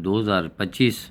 2025।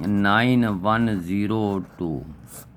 9102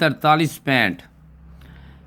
4365,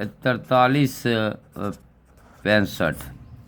4365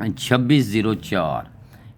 2604,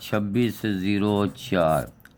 2604।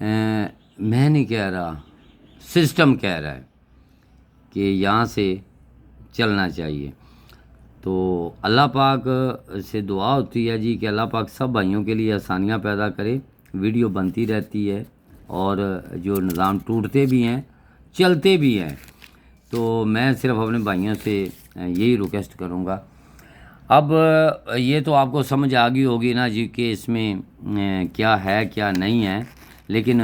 میں نہیں کہہ رہا، سسٹم کہہ رہا ہے کہ یہاں سے چلنا چاہیے۔ تو اللہ پاک سے دعا ہوتی ہے جی کہ اللہ پاک سب بھائیوں کے لیے آسانیاں پیدا کرے۔ ویڈیو بنتی رہتی ہے اور جو نظام ٹوٹتے بھی ہیں چلتے بھی ہیں، تو میں صرف اپنے بھائیوں سے یہی ریکویسٹ کروں گا۔ اب یہ تو آپ کو سمجھ آ گئی ہوگی نا جی کہ اس میں کیا ہے کیا نہیں ہے، لیکن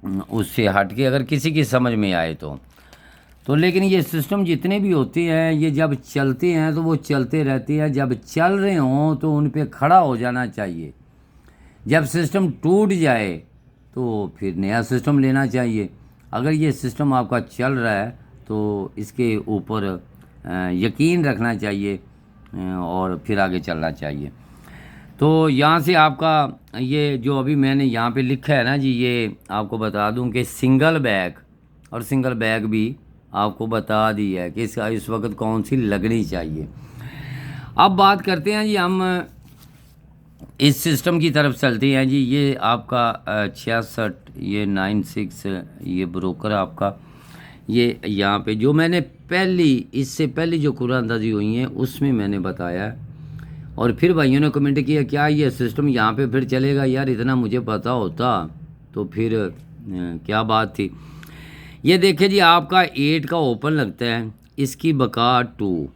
اس سے ہٹ کے اگر کسی کی سمجھ میں آئے تو لیکن یہ سسٹم جتنے بھی ہوتے ہیں یہ جب چلتے ہیں تو وہ چلتے رہتے ہیں، جب چل رہے ہوں تو ان پہ کھڑا ہو جانا چاہیے، جب سسٹم ٹوٹ جائے تو پھر نیا سسٹم لینا چاہیے۔ اگر یہ سسٹم آپ کا چل رہا ہے تو اس کے اوپر یقین رکھنا چاہیے اور پھر آگے چلنا چاہیے۔ تو یہاں سے آپ کا یہ جو ابھی میں نے یہاں پہ لکھا ہے نا جی، یہ آپ کو بتا دوں کہ سنگل بیگ اور سنگل بیگ بھی آپ کو بتا دی ہے کہ اس وقت کون سی لگنی چاہیے۔ اب بات کرتے ہیں جی ہم اس سسٹم کی طرف چلتے ہیں جی۔ یہ آپ کا 66 یہ 96 یہ بروکر آپ کا، یہ یہاں پہ جو میں نے اس سے پہلی جو قرآن اندازی ہوئی ہیں اس میں میں نے بتایا ہے، اور پھر بھائیوں نے کمنٹ کیا کیا یہ سسٹم یہاں پہ پھر چلے گا؟ یار اتنا مجھے پتہ ہوتا تو پھر کیا بات تھی۔ یہ دیکھیں جی آپ کا 8 کا اوپن لگتا ہے، اس کی بقا 2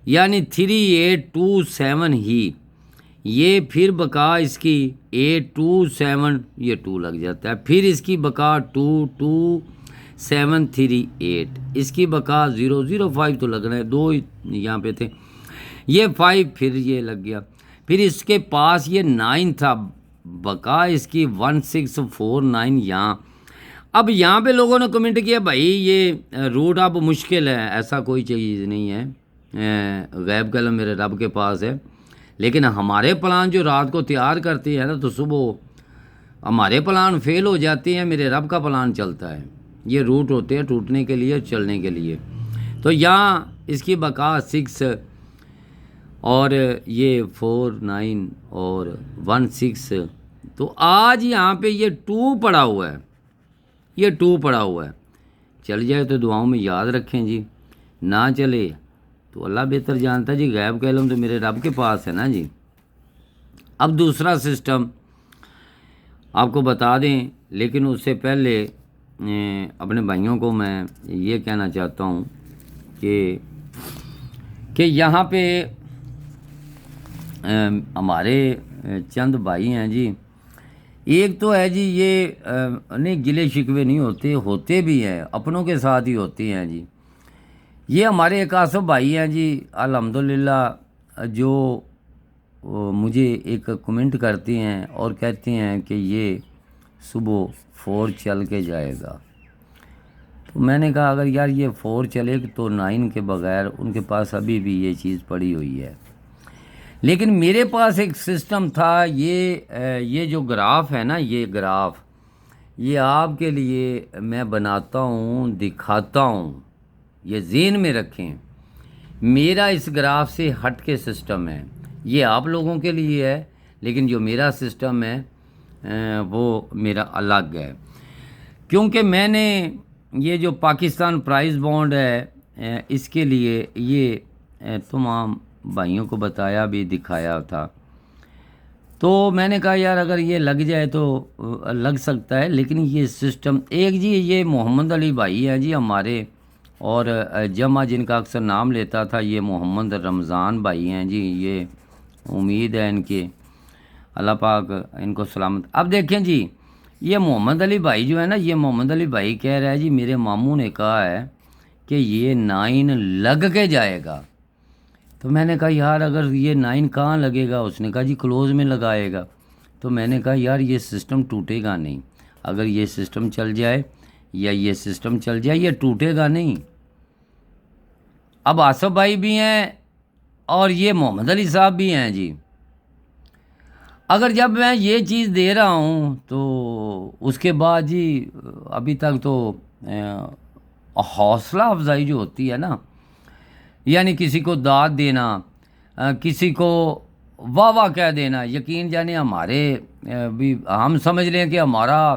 یعنی 3827 ہی، یہ پھر بقا اس کی 827 یہ 2 لگ جاتا ہے، پھر اس کی بقا 22738، اس کی بقا 005 تو لگ رہا ہے، 2 یہاں پہ تھے، یہ 5 پھر یہ لگ گیا، پھر اس کے پاس یہ 9 تھا، بقا اس کی 1649 یہاں۔ اب یہاں پہ لوگوں نے کمنٹ کیا بھائی یہ روٹ اب مشکل ہے، ایسا کوئی چیز نہیں ہے، غیب کا علم میرے رب کے پاس ہے، لیکن ہمارے پلان جو رات کو تیار کرتے ہیں نا تو صبح ہمارے پلان فیل ہو جاتے ہیں، میرے رب کا پلان چلتا ہے، یہ روٹ ہوتے ہیں ٹوٹنے کے لیے چلنے کے لیے۔ تو یہاں اس کی بقا 6 اور یہ 49 اور 16، تو آج یہاں پہ یہ 2 پڑا ہوا ہے، یہ 2 پڑا ہوا ہے، چل جائے تو دعاؤں میں یاد رکھیں جی، نہ چلے تو اللہ بہتر جانتا ہے جی، غیب کا علم تو میرے رب کے پاس ہے نا جی۔ اب دوسرا سسٹم آپ کو بتا دیں، لیکن اس سے پہلے اپنے بھائیوں کو میں یہ کہنا چاہتا ہوں کہ یہاں پہ ہمارے چند بھائی ہیں جی، ایک تو ہے جی یہ نہیں گلے شکوے نہیں ہوتے بھی ہیں، اپنوں کے ساتھ ہی ہوتے ہیں جی۔ یہ ہمارے ایک آصف بھائی ہیں جی الحمدللہ، جو مجھے ایک کمنٹ کرتے ہیں اور کہتے ہیں کہ یہ صبح 4 چل کے جائے گا، تو میں نے کہا اگر یار یہ 4 چلے تو 9 کے بغیر ان کے پاس ابھی بھی یہ چیز پڑی ہوئی ہے، لیکن میرے پاس ایک سسٹم تھا، یہ جو گراف ہے نا، یہ گراف یہ آپ کے لیے میں بناتا ہوں دکھاتا ہوں، یہ ذہن میں رکھیں، میرا اس گراف سے ہٹ کے سسٹم ہے، یہ آپ لوگوں کے لیے ہے، لیکن جو میرا سسٹم ہے وہ میرا الگ ہے، کیونکہ میں نے یہ جو پاکستان پرائز بانڈ ہے اس کے لیے یہ تمام بھائیوں کو بتایا بھی دکھایا تھا، تو میں نے کہا یار اگر یہ لگ جائے تو لگ سکتا ہے، لیکن یہ سسٹم ایک جی یہ محمد علی بھائی ہیں جی ہمارے، اور جمع جن کا اکثر نام لیتا تھا یہ محمد رمضان بھائی ہیں جی، یہ امید ہے ان کے اللہ پاک ان کو سلامت۔ اب دیکھیں جی یہ محمد علی بھائی جو ہے نا، یہ محمد علی بھائی کہہ رہا ہے جی میرے ماموں نے کہا ہے کہ یہ 9 لگ کے جائے گا، تو میں نے کہا یار اگر یہ 9 کہاں لگے گا؟ اس نے کہا جی کلوز میں لگائے گا، تو میں نے کہا یار یہ سسٹم ٹوٹے گا نہیں، اگر یہ سسٹم چل جائے یا یہ سسٹم چل جائے یہ ٹوٹے گا نہیں۔ اب آصف بھائی بھی ہیں اور یہ محمد علی صاحب بھی ہیں جی، اگر جب میں یہ چیز دے رہا ہوں تو اس کے بعد جی ابھی تک تو حوصلہ افزائی جو ہوتی ہے نا، یعنی کسی کو داد دینا، کسی کو واہ واہ کہہ دینا، یقین جانے ہمارے بھی ہم سمجھ لیں کہ ہمارا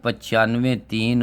95-3,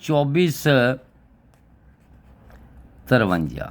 2453।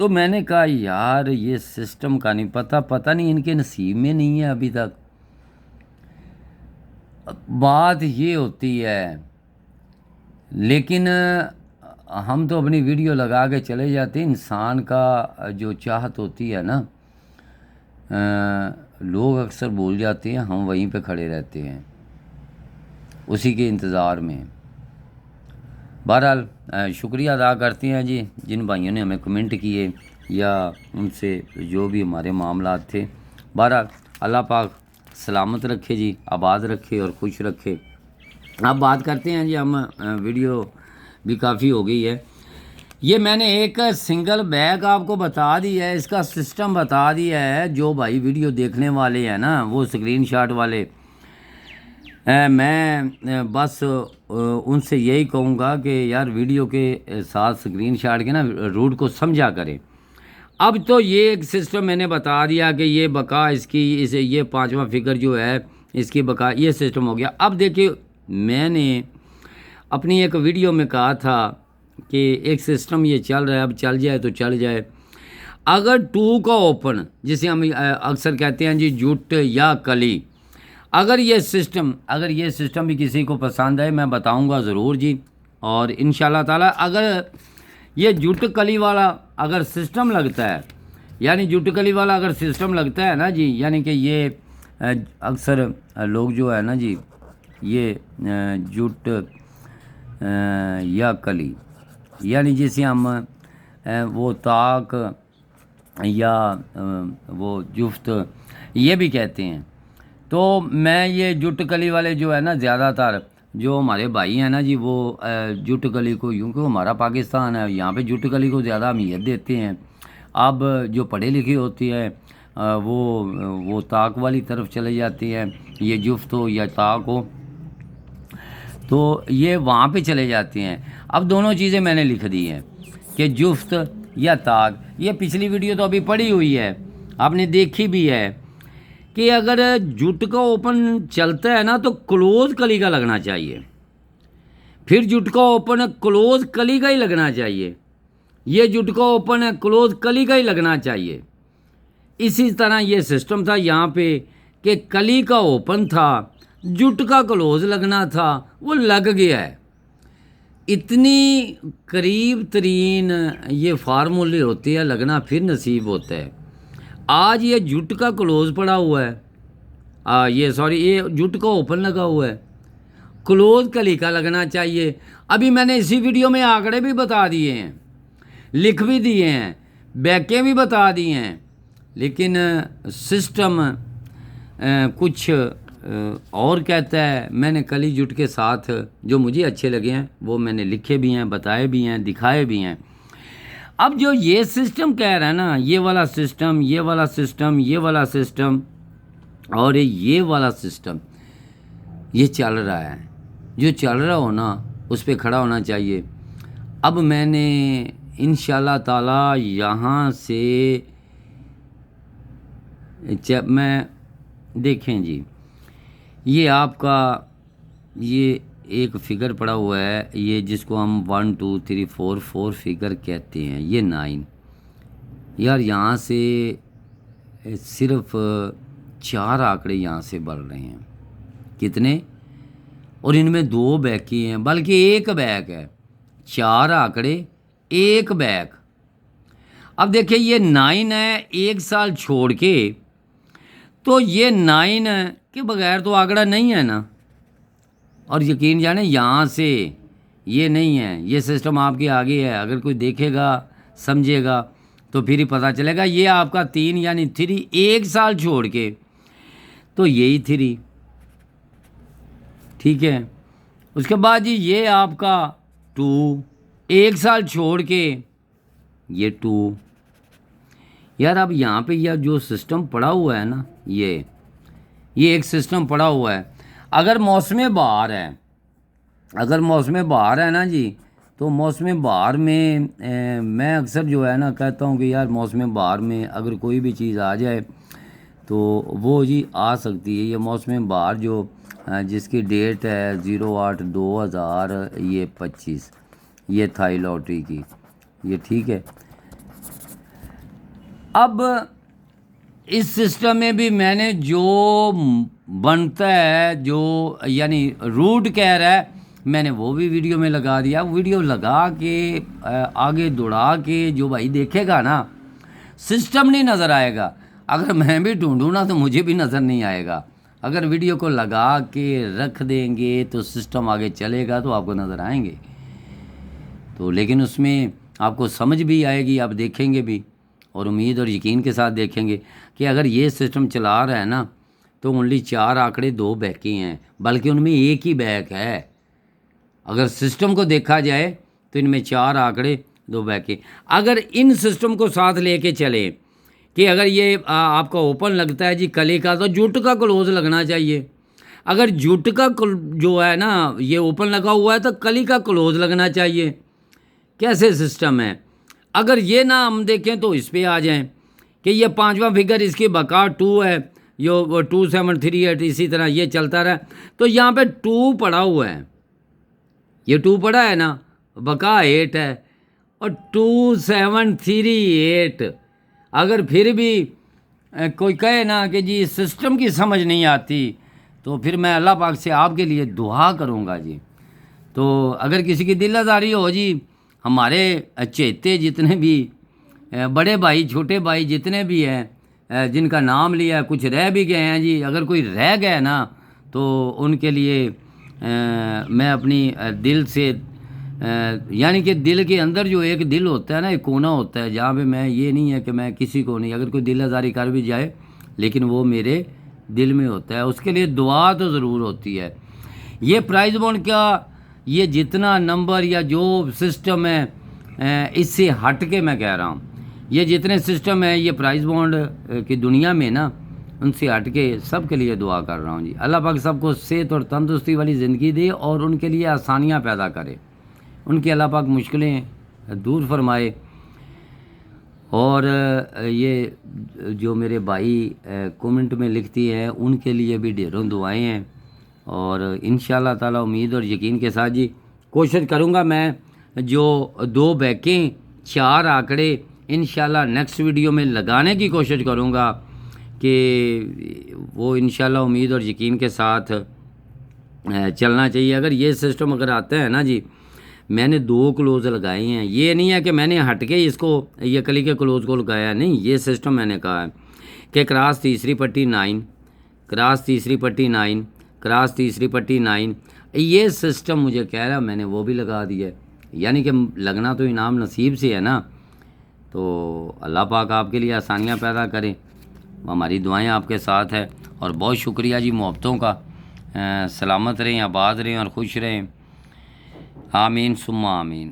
تو میں نے کہا یار یہ سسٹم کا نہیں پتہ نہیں ان کے نصیب میں نہیں ہے ابھی تک. بات یہ ہوتی ہے، لیکن ہم تو اپنی ویڈیو لگا کے چلے جاتے ہیں. انسان کا جو چاہت ہوتی ہے نا، لوگ اکثر بھول جاتے ہیں، ہم وہیں پہ کھڑے رہتے ہیں اسی کے انتظار میں. بہرحال شکریہ ادا کرتے ہیں جی جن بھائیوں نے ہمیں کمنٹ کیے یا ان سے جو بھی ہمارے معاملات تھے. بہرحال اللہ پاک سلامت رکھے جی، آباد رکھے اور خوش رکھے. اب بات کرتے ہیں جی ہم، ویڈیو بھی کافی ہو گئی ہے. یہ میں نے ایک سنگل بیگ آپ کو بتا دیا ہے، اس کا سسٹم بتا دیا ہے. جو بھائی ویڈیو دیکھنے والے ہیں نا وہ اسکرین شاٹ والے، میں بس ان سے یہی کہوں گا کہ یار ویڈیو کے ساتھ اسکرین شاٹ کے نا روٹ کو سمجھا کریں. اب تو یہ ایک سسٹم میں نے بتا دیا کہ یہ بقا اس کی، اسے یہ 5واں فگر جو ہے اس کی بقا، یہ سسٹم ہو گیا. اب دیکھیے میں نے اپنی ایک ویڈیو میں کہا تھا کہ ایک سسٹم یہ چل رہا ہے، اب چل جائے تو چل جائے. اگر 2 کا اوپن جسے ہم اکثر کہتے ہیں جی جٹ یا کلی، اگر یہ سسٹم بھی کسی کو پسند ہے میں بتاؤں گا ضرور جی. اور انشاءاللہ تعالی اگر یہ جٹ کلی والا اگر سسٹم لگتا ہے، یعنی جٹ کلی والا اگر سسٹم لگتا ہے نا جی، یعنی کہ یہ اکثر لوگ جو ہے نا جی یہ جٹ یا کلی، یعنی جسے ہم وہ طاق یا وہ جفت یہ بھی کہتے ہیں. تو میں یہ جٹ کلی والے جو ہے نا زیادہ تر جو ہمارے بھائی ہیں نا جی وہ جٹ کلی کو، یوں کہ ہمارا پاکستان ہے یہاں پہ جٹ کلی کو زیادہ اہمیت دیتے ہیں. اب جو پڑھے لکھے ہوتی ہے وہ طاق والی طرف چلے جاتے ہیں، یہ جفت ہو یا طاق ہو تو یہ وہاں پہ چلے جاتے ہیں. اب دونوں چیزیں میں نے لکھ دی ہیں کہ جفت یا طاق. یہ پچھلی ویڈیو تو ابھی پڑھی ہوئی ہے، آپ نے دیکھی بھی ہے کہ اگر جٹ کا اوپن چلتا ہے نا تو کلوز کلی کا لگنا چاہیے، پھر جٹ کا اوپن ہے کلوز کلی کا ہی لگنا چاہیے. یہ جٹ کا اوپن ہے کلوز کلی کا ہی لگنا چاہیے. اسی طرح یہ سسٹم تھا یہاں پہ کہ کلی کا اوپن تھا، جٹ کا کلوز لگنا تھا، وہ لگ گیا ہے. اتنی قریب ترین یہ فارمولے ہوتے ہیں، لگنا پھر نصیب ہوتا ہے. آج یہ جٹ کا کلوز پڑا ہوا ہے، یہ جٹ کا اوپن لگا ہوا ہے، کلوز کلی کا لگنا چاہیے. ابھی میں نے اسی ویڈیو میں آنکڑے بھی بتا دیے ہیں، لکھ بھی دیے ہیں، بیکیں بھی بتا دی ہیں، لیکن سسٹم کچھ اور کہتا ہے. میں نے کلی جٹ کے ساتھ جو مجھے اچھے لگے ہیں وہ میں نے لکھے بھی ہیں، بتائے بھی ہیں، دکھائے بھی ہیں. اب جو یہ سسٹم کہہ رہا ہے نا، یہ والا سسٹم، یہ والا سسٹم، یہ والا سسٹم اور یہ والا سسٹم یہ چل رہا ہے، جو چل رہا ہو نا اس پہ کھڑا ہونا چاہیے. اب میں نے انشاءاللہ تعالی یہاں سے میں دیکھیں جی یہ آپ کا یہ ایک فگر پڑا ہوا ہے، یہ جس کو ہم 1 2 3 4 فگر کہتے ہیں، یہ 9. یار یہاں سے صرف 4 آنکڑے یہاں سے بڑھ رہے ہیں. کتنے؟ اور ان میں 2 بیک ہیں، بلکہ 1 بیک ہے. 4 آنکڑے 1 بیک. اب دیکھیں یہ 9 ہے 1 سال چھوڑ کے، تو یہ 9 کے بغیر تو آنکڑا نہیں ہے نا. اور یقین جانے یہاں سے یہ نہیں ہے، یہ سسٹم آپ کے آگے ہے. اگر کوئی دیکھے گا سمجھے گا تو پھر ہی پتہ چلے گا. یہ آپ کا 3 یعنی 3 1 سال چھوڑ کے تو یہی 3، ٹھیک ہے. اس کے بعد جی یہ آپ کا 2 1 سال چھوڑ کے یہ 2. یار اب یہاں پہ یہ جو سسٹم پڑا ہوا ہے نا یہ ایک سسٹم پڑا ہوا ہے. اگر موسم بہار ہے نا جی، تو موسم بہار میں میں اکثر جو ہے نا کہتا ہوں کہ یار موسم بہار میں اگر کوئی بھی چیز آ جائے تو وہ جی آ سکتی ہے. یہ موسم بہار جو جس کی ڈیٹ ہے 08/2025 یہ تھائی لاٹری کی، یہ ٹھیک ہے. اب اس سسٹم میں بھی میں نے جو بنتا ہے، جو یعنی روٹ کہہ رہا ہے، میں نے وہ بھی ویڈیو میں لگا دیا. ویڈیو لگا کے آگے دوڑا کے جو بھائی دیکھے گا نا، سسٹم نہیں نظر آئے گا. اگر میں بھی ڈھونڈوں نا تو مجھے بھی نظر نہیں آئے گا. اگر ویڈیو کو لگا کے رکھ دیں گے تو سسٹم آگے چلے گا تو آپ کو نظر آئیں گے. تو لیکن اس میں آپ کو سمجھ بھی آئے گی، آپ دیکھیں گے بھی، اور امید اور یقین کے ساتھ دیکھیں گے کہ اگر یہ سسٹم چلا رہا ہے نا تو اونلی 4 آنکڑے 2 بیکی ہیں، بلکہ ان میں ایک ہی بیک ہے. اگر سسٹم کو دیکھا جائے تو ان میں 4 آنکڑے 2 بیکی. اگر ان سسٹم کو ساتھ لے کے چلیں کہ اگر یہ آپ کا اوپن لگتا ہے جی کلی کا، تو جٹ کا کلوز لگنا چاہیے. اگر جٹ کا جو ہے نا یہ اوپن لگا ہوا ہے تو کلی کا کلوز لگنا چاہیے. کیسے سسٹم ہے؟ اگر یہ نہ ہم دیکھیں تو اس پہ آ جائیں کہ یہ 5واں فگر اس کی بقا 2 ہے، یہ 2 7 3 8، اسی طرح یہ چلتا رہا. تو یہاں پہ 2 پڑا ہوا ہے، یہ 2 پڑا ہے نا، بقا 8 ہے، اور 2 7 3 8. اگر پھر بھی کوئی کہے نا کہ جی سسٹم کی سمجھ نہیں آتی تو پھر میں اللہ پاک سے آپ کے لیے دعا کروں گا جی. تو اگر کسی کی دل آزاری ہو جی، ہمارے چہتے جتنے بھی بڑے بھائی چھوٹے بھائی جتنے بھی ہیں جن کا نام لیا، کچھ رہ بھی گئے ہیں جی، اگر کوئی رہ گئے نا تو ان کے لیے میں اپنی دل سے یعنی کہ دل کے اندر جو ایک دل ہوتا ہے نا، ایک کونا ہوتا ہے جہاں پہ میں یہ نہیں ہے کہ میں کسی کو نہیں، اگر کوئی دل آزاری کر بھی جائے لیکن وہ میرے دل میں ہوتا ہے، اس کے لیے دعا تو ضرور ہوتی ہے. یہ پرائز بانڈ کا یہ جتنا نمبر یا جو سسٹم ہے اس سے ہٹ کے میں کہہ رہا ہوں، یہ جتنے سسٹم ہیں یہ پرائز بانڈ کی دنیا میں نا، ان سے ہٹ کے سب کے لیے دعا کر رہا ہوں جی. اللہ پاک سب کو صحت اور تندرستی والی زندگی دے اور ان کے لیے آسانیاں پیدا کرے، ان کی اللہ پاک مشکلیں دور فرمائے. اور یہ جو میرے بھائی کومنٹ میں لکھتی ہیں ان کے لیے بھی ڈھیروں دعائیں ہیں. اور انشاءاللہ تعالی امید اور یقین کے ساتھ جی کوشش کروں گا میں جو 2 بیکیں 4 آنکڑے انشاءاللہ نیکسٹ ویڈیو میں لگانے کی کوشش کروں گا کہ وہ انشاءاللہ امید اور یقین کے ساتھ چلنا چاہیے. اگر یہ سسٹم اگر آتا ہے نا جی، میں نے 2 کلوز لگائے ہیں، یہ نہیں ہے کہ میں نے ہٹ کے اس کو یہ کلی کے کلوز کو لگایا، نہیں، یہ سسٹم میں نے کہا ہے کہ کراس تیسری پٹی 9، کراس تیسری پٹی 9، کراس تیسری پٹی 9، یہ سسٹم مجھے کہہ رہا میں نے وہ بھی لگا دیا ہے. یعنی کہ لگنا تو انعام نصیب سے ہے نا. تو اللہ پاک آپ کے لیے آسانیاں پیدا کریں، ہماری دعائیں آپ کے ساتھ ہے. اور بہت شکریہ جی محبتوں کا. سلامت رہیں، آباد رہیں اور خوش رہیں. آمین ثم آمین.